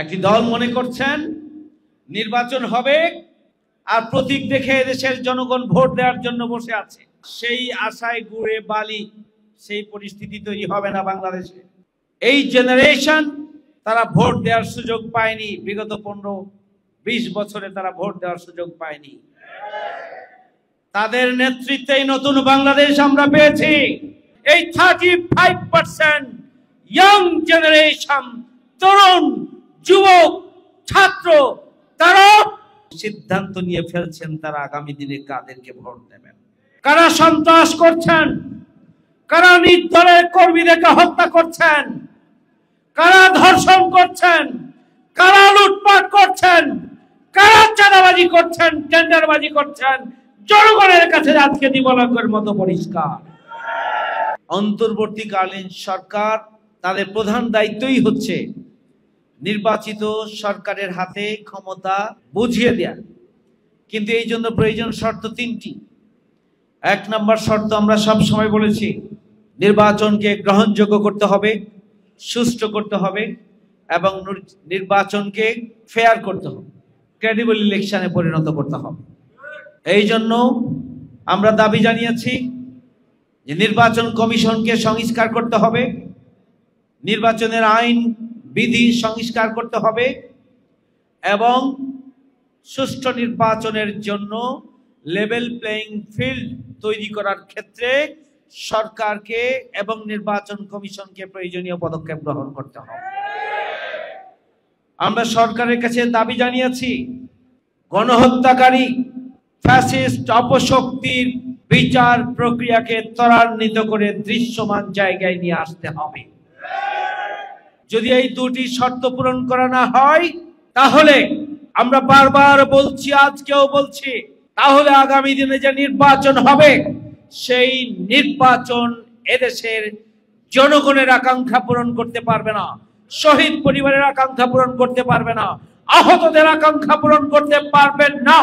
একটি দল মনে করছেন নির্বাচন হবে আর প্রতীক দেখে দেশের জনগণ ভোট দেওয়ার জন্য বসে আছে। সেই আশায় গুড়ে বালি, সেই পরিস্থিতি তৈরি হবে না বাংলাদেশে। এই জেনারেশন তারা ভোট দেওয়ার সুযোগ পায়নি, বিগত 15-20 বছরে তারা ভোট দেওয়ার সুযোগ পায়নি। তাদের নেতৃত্বেই নতুন বাংলাদেশ আমরা পেয়েছি। এই 35% ইয়াং জেনারেশন, তরুণ যুবক ছাত্র, তারা সিদ্ধান্ত নিয়ে ফেলছেন তারা আগামী দিনে কাদেরকে ভোট দেবেন। কারা সন্ত্রাস করছেন, কারা নিজ দলের কর্মীদেরকে হত্যা করছেন, কারা ধর্ষণ করছেন, কারা লুটপাট করছেন, কারা চাঁদাবাজি করছেন, টেন্ডারবাজি করছেন, জনগণের কাছে আজকে দিবালোকের মতো পরিষ্কার। অন্তর্বর্তীকালীন সরকার, তাদের প্রধান দায়িত্বই হচ্ছে নির্বাচিত সরকারের হাতে ক্ষমতা বুঝিয়ে দেয়া। কিন্তু এই জন্য প্রয়োজন শর্ত 3টি। 1 নম্বর শর্ত আমরা সব সময় বলেছি, নির্বাচনকে গ্রহণযোগ্য করতে হবে, সুষ্ঠু করতে হবে এবং নির্বাচনকে ফেয়ার করতে হবে, ক্রেডিবল ইলেকশনে পরিণত করতে হবে। এই জন্য আমরা দাবি জানিয়েছি যে নির্বাচন কমিশনকে সংস্কার করতে হবে, নির্বাচনের আইন বিধি সংস্কার করতে হবে এবং সুষ্ঠু নির্বাচনের জন্য লেভেল প্লেইং ফিল্ড তৈরি করার ক্ষেত্রে সরকারকে এবং নির্বাচন কমিশনকে প্রয়োজনীয় পদক্ষেপ গ্রহণ করতে হবে। আমরা সরকারের কাছে দাবি জানিয়েছি, গণহত্যাকারী ফ্যাসিস্ট অপশক্তির বিচার প্রক্রিয়াকে ত্বরান্বিত করে দৃশ্যমান জায়গায় নিয়ে আসতে হবে। যদি এই 2টি শর্ত পূরণ করা না হয়, তাহলে আমরা বারবার বলছি, আজকেও বলছি, তাহলে আগামী দিনে যে নির্বাচন হবে সেই নির্বাচন এদেশের জনগণের আকাঙ্ক্ষা পূরণ করতে পারবে না, শহীদ পরিবারের আকাঙ্ক্ষা পূরণ করতে পারবে না, আহতদের আকাঙ্ক্ষা পূরণ করতে পারবেন না।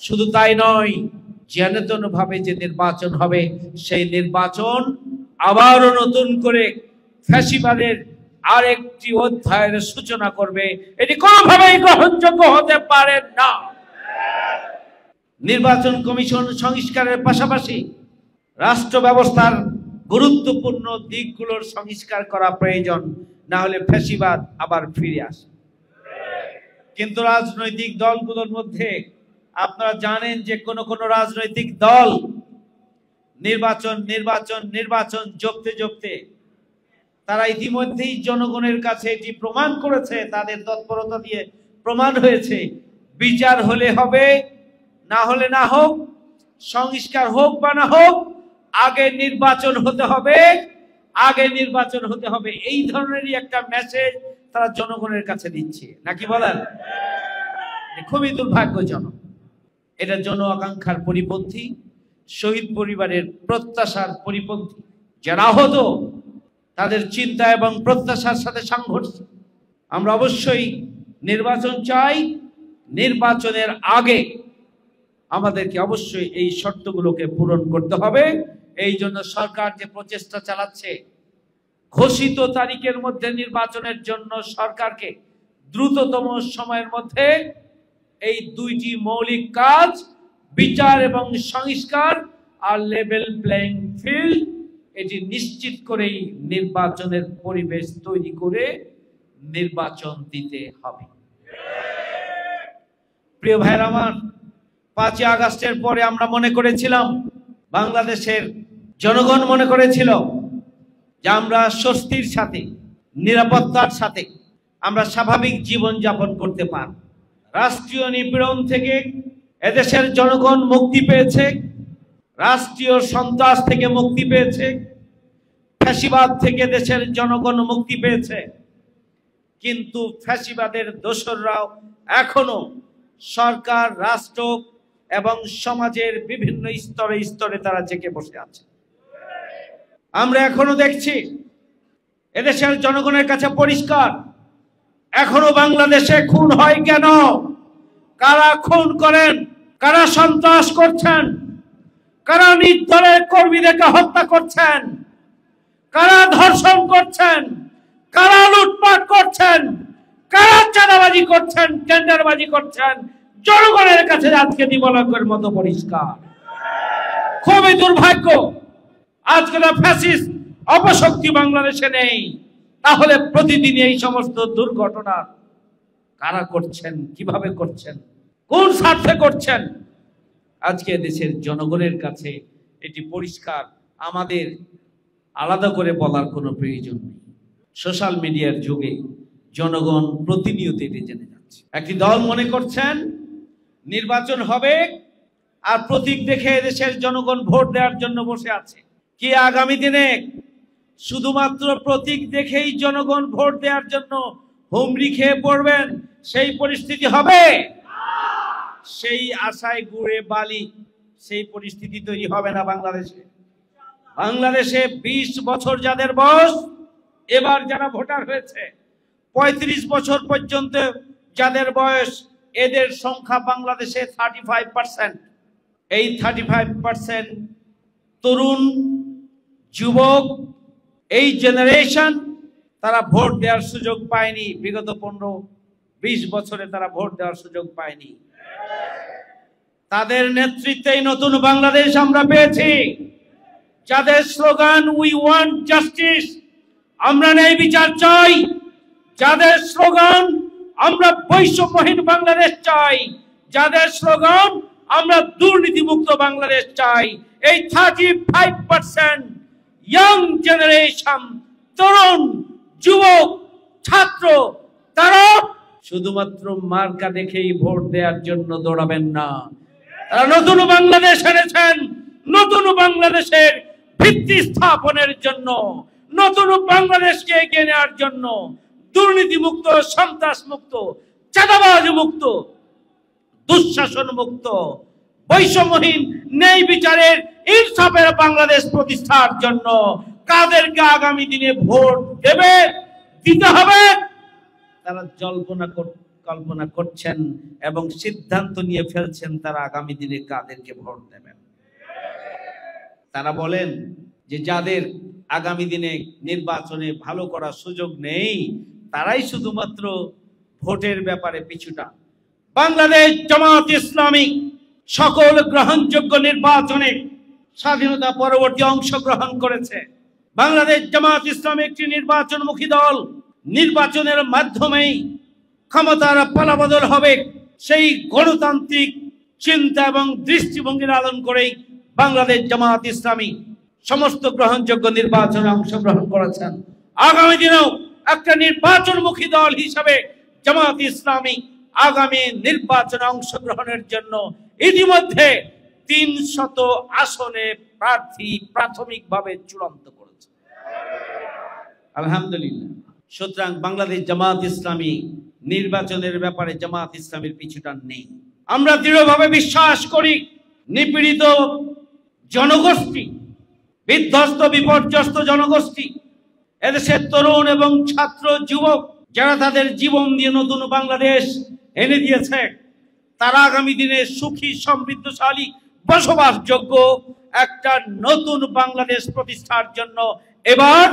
শুধু তাই নয়, যেন ভাবে যে নির্বাচন হবে সেই নির্বাচন আবারও নতুন করে ফ্যাসিবাদের আরেকটি অধ্যায়ের সূচনা করবে। এটি কোনোভাবেই গ্রহণযোগ্য হতে পারে না। নির্বাচন কমিশন সংস্কারের পাশাপাশি রাষ্ট্র ব্যবস্থার গুরুত্বপূর্ণ দিকগুলোর সংস্কার করা প্রয়োজন, না হলে ফ্যাসিবাদ আবার ফিরে আসে। কিন্তু রাজনৈতিক দলগুলোর মধ্যে আপনারা জানেন যে কোন রাজনৈতিক দল নির্বাচন জপতে তারা ইতিমধ্যেই জনগণের কাছে এটি প্রমাণ করেছে, তাদের তৎপরতা দিয়ে প্রমাণ হয়েছে, বিচার হলে হবে, না হলে না হোক, সংস্কার হোক বা না হোক, আগে নির্বাচন হতে হবে, আগে নির্বাচন হতে হবে। এই ধরনেরই একটা মেসেজ তারা জনগণের কাছে দিচ্ছে, নাকি বলেন? খুবই দুর্ভাগ্যজনক। এটা জন আকাঙ্ক্ষার পরিপন্থী, শহীদ পরিবারের প্রত্যাশার পরিপন্থী। যারা আহত তাদের চিন্তা এবং প্রত্যাশার সাথে সংঘর্ষ। আমরা অবশ্যই নির্বাচন চাই, নির্বাচনের আগে আমাদেরকে অবশ্যই এই শর্তগুলোকে পূরণ করতে হবে। এই জন্য সরকার যে প্রচেষ্টা চালাচ্ছে, ঘোষিত তারিখের মধ্যে নির্বাচনের জন্য সরকারকে দ্রুততম সময়ের মধ্যে এই 2টি মৌলিক কাজ, বিচার এবং সংস্কার আর লেভেল প্লেইং ফিল্ড, এটি নিশ্চিত করেই নির্বাচনের পরিবেশ তৈরি করে নির্বাচন দিতে হবে। প্রিয় ভাইরা আমার, 5ই আগস্টের পরে আমরা মনে করেছিলাম, বাংলাদেশের জনগণ মনে করেছিল যে আমরা স্বস্তির সাথে, নিরাপত্তার সাথে আমরা স্বাভাবিক জীবন যাপন করতে পারব। রাষ্ট্রীয় নিপীড়ন থেকে এদেশের জনগণ মুক্তি পেয়েছে, রাষ্ট্রীয় সন্ত্রাস থেকে মুক্তি পেয়েছে, ফ্যাসিবাদ থেকে দেশের জনগণ মুক্তি পেয়েছে। কিন্তু ফ্যাসিবাদের দোসররাও এখনো সরকার, রাষ্ট্র এবং সমাজের বিভিন্ন স্তরে স্তরে তারা জেগে বসে আছে। আমরা এখনো দেখছি, এদেশের জনগণের কাছে পরিষ্কার, এখনো বাংলাদেশে খুন হয় কেন, কারা খুন করেন, কারা সন্ত্রাস করছেন, কারা নিজ দলের কর্মীদেরকে হত্যা করছেন, কারা ধর্ষণ করছেন, কারা লুটপাট করছেন, কারা চাঁদাবাজি করছেন, টেন্ডারবাজি করছেন, জনগণের কাছে আজকে দিবালোকের মতো পরিষ্কার। খুবই দুর্ভাগ্য আজকে ফ্যাসিস্ট অপশক্তি বাংলাদেশে নেই, তাহলে প্রতিদিন এই সমস্ত দুর্ঘটনা কারা করছেন, কিভাবে করছেন, কোন স্বার্থে করছেন, আজকে দেশের জনগণের কাছে এটি পরিষ্কার। আমাদের আলাদা করে বলার কোনো প্রয়োজন নেই। সোশ্যাল মিডিয়ার যুগে জনগণ প্রতিনিয়ত এটি জেনে যাচ্ছে। একটি দল মনে করছেন নির্বাচন হবে আর প্রতীক দেখে দেশের জনগণ ভোট দেওয়ার জন্য বসে আছে। কি আগামী দিনে শুধুমাত্র প্রতীক দেখেই জনগণ ভোট দেওয়ার জন্য হুমড়ি খেয়ে পড়বেন সেই পরিস্থিতি হবে? সেই আশায় গুড়ে বালি, সেই পরিস্থিতি তৈরি হবে না বাংলাদেশে। বাংলাদেশে 20 বছর যাদের বয়স, এবার যারা ভোটার হয়েছে 35 বছর পর্যন্ত যাদের বয়স, এদের সংখ্যা বাংলাদেশে 35%। এই 35% তরুণ যুবক, এই জেনারেশন, তারা ভোট দেওয়ার সুযোগ পায়নি। বিগত 15-20 বছরে তারা ভোট দেওয়ার সুযোগ পায়নি। তাদের নেতৃত্বেই নতুন বাংলাদেশ আমরা পেয়েছি, যাদের স্লোগান উই ওয়ান্ট জাস্টিস, আমরা ন্যায় বিচার চাই, যাদের স্লোগান আমরা বৈষম্যহীন বাংলাদেশ চাই, যাদের স্লোগান আমরা দুর্নীতিমুক্ত বাংলাদেশ চাই। এই 35% ইয়াং জেনারেশন, তরুণ যুবক ছাত্র, তারা শুধুমাত্র মার্কা দেখেই ভোট দেওয়ার জন্য দৌড়াবেন না। তারা নতুন বাংলাদেশ এনেছেন, নতুন বাংলাদেশের ভিত্তি স্থাপনের জন্য, নতুন বাংলাদেশকে এগিয়ে নেওয়ার জন্য, দুর্নীতি মুক্ত, সন্ত্রাস মুক্ত, চাঁদাবাজ মুক্ত, দুঃশাসন মুক্ত, বৈষম্যহীন ন্যায় বিচারের ইনসাফের বাংলাদেশ প্রতিষ্ঠার জন্য কাদেরকে আগামী দিনে ভোট দিতে হবে, তারা কল্পনা করছেন এবং সিদ্ধান্ত নিয়ে ফেলছেন তারা আগামী দিনে কাদেরকে ভোট দেবেন। তারা বলেন যে যাদের আগামী দিনে নির্বাচনে ভালো করার সুযোগ নেই, তারাই শুধুমাত্র ভোটের ব্যাপারে পিছুটা। বাংলাদেশ জামাত ইসলামী সকল গ্রহণযোগ্য নির্বাচনে স্বাধীনতা পরবর্তী অংশগ্রহণ করেছে। বাংলাদেশ জামাত ইসলামী একটি নির্বাচনমুখী দল। নির্বাচনের মাধ্যমেই ক্ষমতার পালাবদল হবে, সেই গণতান্ত্রিক চিন্তা এবং দৃষ্টিভঙ্গি লালন করেই বাংলাদেশ জামাত ইসলামী সমস্ত গ্রহণযোগ্য নির্বাচনে অংশগ্রহণ করেছেন। আগামী দিনেও একটা নির্বাচনমুখী দল হিসাবে জামাত ইসলামী আগামী নির্বাচনে অংশগ্রহণের জন্য ইতিমধ্যে 300 আসনে প্রার্থী প্রাথমিকভাবে চূড়ান্ত করেছে। আলহামদুলিল্লাহ। সুতরাং বাংলাদেশ জামাত ইসলামী নির্বাচনের ব্যাপারে জামাত ইসলামীর পিছুটান নেই। আমরা দৃঢ়ভাবে বিশ্বাস করি নিপীড়িত জনগোষ্ঠী, বিধ্বস্ত বিপর্যস্ত জনগোষ্ঠী, এদেশের তরুণ এবং ছাত্র যুবক যারা তাদের জীবন দিয়ে নতুন বাংলাদেশ এনে দিয়েছে, তারা আগামী দিনে সুখী সমৃদ্ধশালী বসবাসযোগ্য একটা নতুন বাংলাদেশ প্রতিষ্ঠার জন্য এবার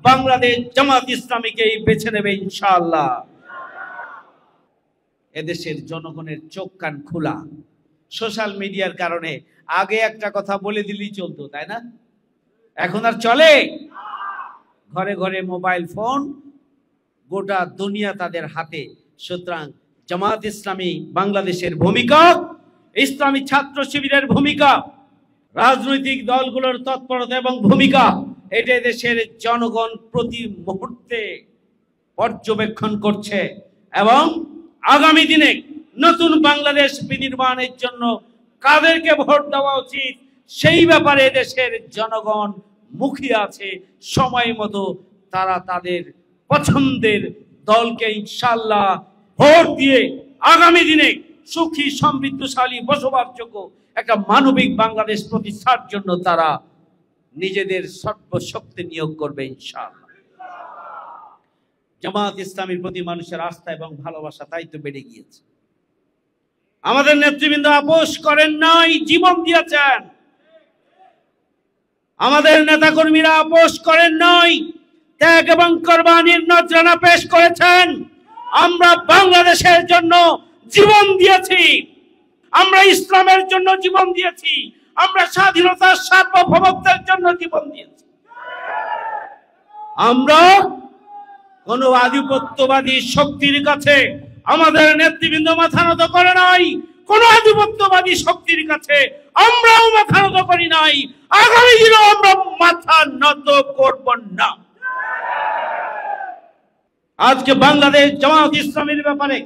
বাংলাদেশ জামাত ইসলামীকেই বেছে নেবে ইনশাআল্লাহ। এদেশের জনগণের চোখ কান খোলা। সোশ্যাল মিডিয়ার কারণে আগে একটা কথা বলে দিলেই চলতো, তাই না? এখন আর চলে? ঘরে ঘরে মোবাইল ফোন, গোটা দুনিয়া তাদের হাতে। সুতরাং জামাত ইসলামী বাংলাদেশের ভূমিকা, ইসলামী ছাত্র শিবিরের ভূমিকা, রাজনৈতিক দলগুলোর তৎপরতা এবং ভূমিকা, এটা দেশের জনগণ প্রতি মুহূর্তে পর্যবেক্ষণ করছে এবং আগামী দিনে নতুন বাংলাদেশ বিনির্মাণের জন্য কাদেরকে ভোট দেওয়া উচিত সেই ব্যাপারে দেশের জনগণ মুখিয়ে আছে। সময় মতো তারা তাদের পছন্দের দলকে ইনশাআল্লাহ ভোট দিয়ে আগামী দিনে সুখী সমৃদ্ধশালী বসবাসযোগ্য একটা মানবিক বাংলাদেশ প্রতিষ্ঠার জন্য তারা নিজেদের সর্বশক্তি নিয়োগ করবে ইনশাআল্লাহ। জামাত ইসলামীর প্রতি মানুষের আস্থা এবং ভালোবাসা তাই তো বেড়ে গিয়েছে। আমাদের নেতৃবৃন্দ আপোষ করেন নাই, জীবন দিয়েছেন। আমাদের নেতাকর্মীরা আপোষ করেন নাই, ত্যাগ এবং কোরবানির নজরানা পেশ করেছেন। আমরা বাংলাদেশের জন্য জীবন দিয়েছি, আমরা ইসলামের জন্য জীবন দিয়েছি, আমরা স্বাধীনতার সার্বভৌমত্বের জন্য জীবন দিয়েছি। আমরা কোন আধিপত্যবাদী শক্তির কাছে আমাদের নেতৃবৃন্দ মাথা নত করে নাই, কোন আধিপত্যবাদী শক্তির কাছে আমরাও মাথা নত করি নাই, আগামী দিনেও আমরা মাথা নত করব না। আজকে বাংলাদেশ জামায়াত ইসলামীর ব্যাপারে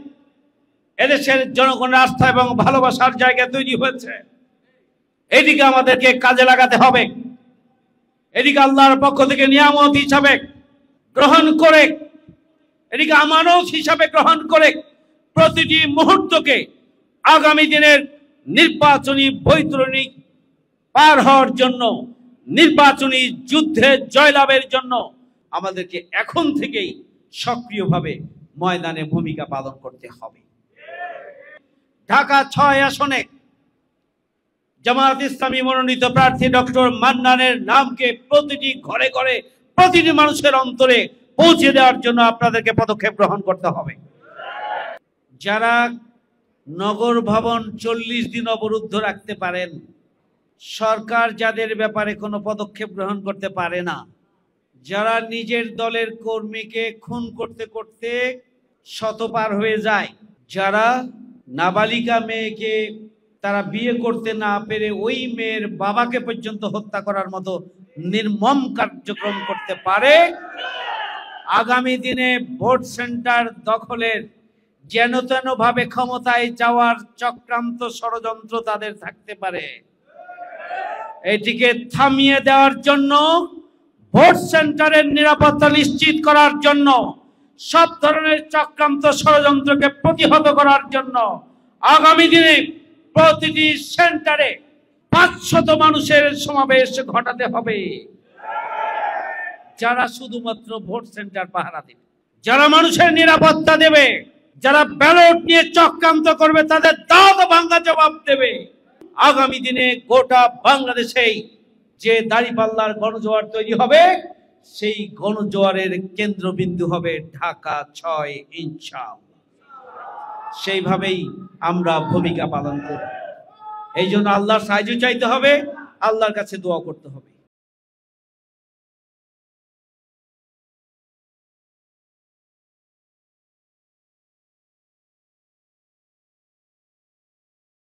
এদেশের জনগণের আস্থা এবং ভালোবাসার জায়গা তৈরি হয়েছে। এদিকে আমাদেরকে কাজে লাগাতে হবে, এদিকে আল্লাহর পক্ষ থেকে নিয়ামত হিসাবে গ্রহণ করে, এদিকে আমানত হিসাবে গ্রহণ করে প্রতিটি মুহূর্তকে আগামী দিনের নির্বাচনী বৈতরণী পার হওয়ার জন্য, নির্বাচনী যুদ্ধে জয়লাভের জন্য আমাদেরকে এখন থেকেই সক্রিয়ভাবে ময়দানে ভূমিকা পালন করতে হবে। ঢাকা ৬ আসনে জামায়াত ইসলামী মনোনীত প্রার্থী ডক্টর মান্নানের নামকে প্রতিটি ঘরে ঘরে, প্রতিটি মানুষের অন্তরে পৌঁছে দেওয়ার জন্য আপনাদেরকে পদক্ষেপ গ্রহণ করতে হবে। যারা নগর ভবন ৪০ দিন অবরুদ্ধ রাখতে পারেন, সরকার যাদের ব্যাপারে কোনো পদক্ষেপ গ্রহণ করতে পারে না, যারা নিজের দলের কর্মীকে খুন করতে করতে শতপার হয়ে যায়, যারা নাবালিকা মেয়েকে তারা বিয়ে করতে না পেরে ওই মেয়ের বাবাকে পর্যন্ত হত্যা করার মতো নির্মম কার্যক্রম করতে পারে, আগামী দিনে ভোট সেন্টার দখলের যেন তেন ভাবে ক্ষমতায় যাওয়ার চক্রান্ত ষড়যন্ত্র তাদের থাকতে পারে, এটিকে থামিয়ে দেওয়ার জন্য, ভোট সেন্টারের নিরাপত্তা নিশ্চিত করার জন্য, সব ধরনের চক্রান্ত ষড়যন্ত্রকে প্রতিহত করার জন্য আগামী দিনে প্রতিটি সেন্টারে ৫০০ মানুষের সমাবেশ ঘটাতে হবে, যারা শুধুমাত্র ভোট সেন্টার পাহারা দেবে, যারা মানুষের নিরাপত্তা দেবে, যারা ব্যালট নিয়ে চক্রান্ত করবে তাদের দাঁত ভাঙা জবাব দেবে। আগামী দিনে গোটা বাংলাদেশেই যে দাঁড়িপাল্লার গণজোয়ার তৈরি হবে, সেই গণজোয়ারের কেন্দ্রবিন্দু হবে ঢাকা ৬ ইনশাআল্লাহ। সেইভাবেই আমরা ভূমিকা পালন করব। এই জন্য আল্লাহর সাহায্য চাইতে হবে, আল্লাহর কাছে দোয়া করতে হবে।